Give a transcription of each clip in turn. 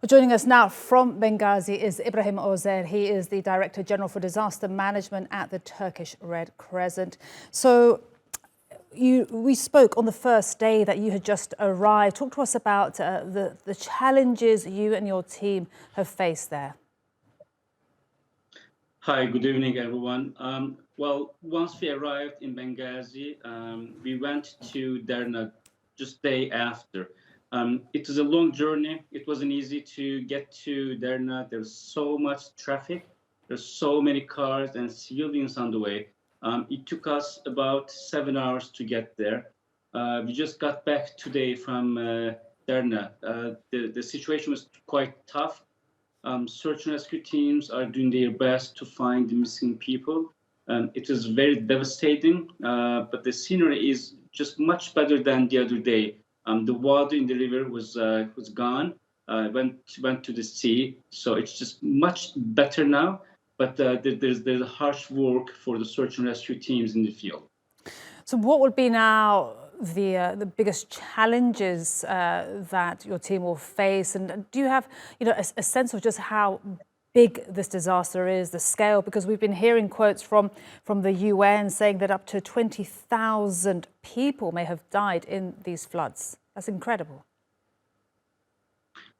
Joining us now from Benghazi is Ibrahim Ozer. He is the Director General for Disaster Management at the Turkish Red Crescent. So we spoke on the first day that you had just arrived. Talk to us about the challenges you and your team have faced there. Hi, good evening, everyone. Well, once we arrived in Benghazi, we went to Derna just day after. It was a long journey. It wasn't easy to get to Derna. There's so much traffic. There's so many cars and civilians on the way. It took us about 7 hours to get there. We just got back today from Derna. The situation was quite tough. Search and rescue teams are doing their best to find the missing people. It was very devastating, but the scenery is just much better than the other day. The water in the river was gone, went to the sea, so it's just much better now. But there's harsh work for the search and rescue teams in the field. So what would be now the biggest challenges that your team will face, and do you have a sense of just how big this disaster is, the scale? Because we've been hearing quotes from the UN saying that up to 20,000 people may have died in these floods. That's incredible.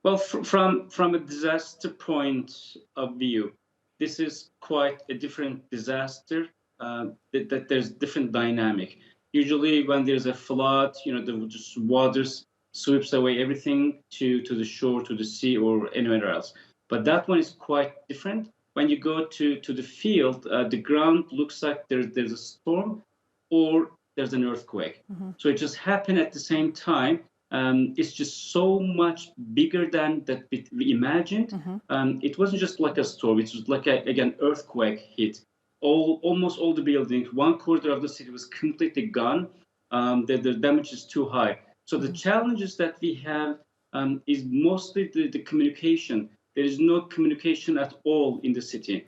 Well, from a disaster point of view, this is quite a different disaster. That there's different dynamic. Usually when there's a flood, the just water sweeps away everything to the shore, to the sea, or anywhere else. But that one is quite different. When you go to the field, the ground looks like there's a storm or there's an earthquake. Mm-hmm. So it just happened at the same time. It's just so much bigger than that we imagined. Mm-hmm. It wasn't just like a storm. It was like an earthquake hit. Almost all the buildings, 1/4 of the city was completely gone. The damage is too high. So the challenges that we have is mostly the communication. There is no communication at all in the city.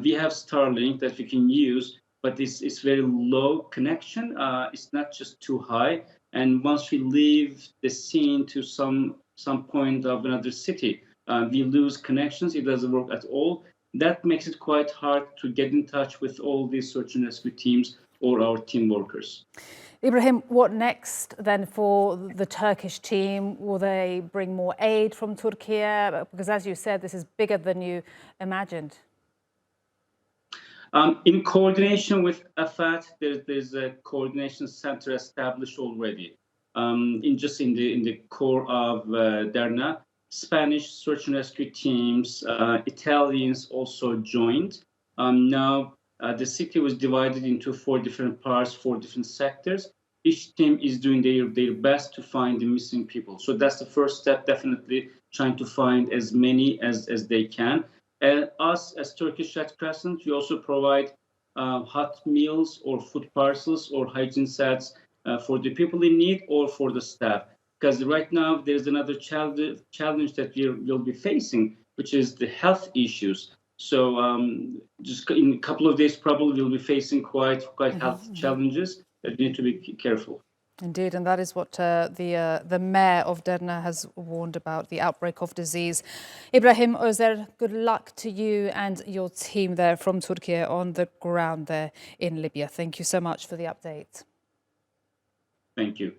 We have Starlink that we can use, but it's very low connection. It's not just too high. And once we leave the scene to some point of another city, we lose connections. It doesn't work at all. That makes it quite hard to get in touch with all these search and rescue teams or our team workers. Ibrahim, what next then for the Turkish team? Will they bring more aid from Turkey? Because as you said, this is bigger than you imagined. In coordination with AFAD, there's a coordination center established already. In the core of Derna, Spanish search and rescue teams, Italians also joined. Now the city was divided into 4 different parts, 4 different sectors. Each team is doing their best to find the missing people. So that's the first step, definitely trying to find as many as they can. Us as Turkish Red Crescent, we also provide hot meals or food parcels or hygiene sets for the people in need or for the staff. Because right now there's another challenge that we'll be facing, which is the health issues. So just in a couple of days, probably we'll be facing quite health challenges that we need to be careful. Indeed, and that is what the mayor of Derna has warned about, the outbreak of disease. Ibrahim Ozer, good luck to you and your team there from Turkey on the ground there in Libya. Thank you so much for the update. Thank you.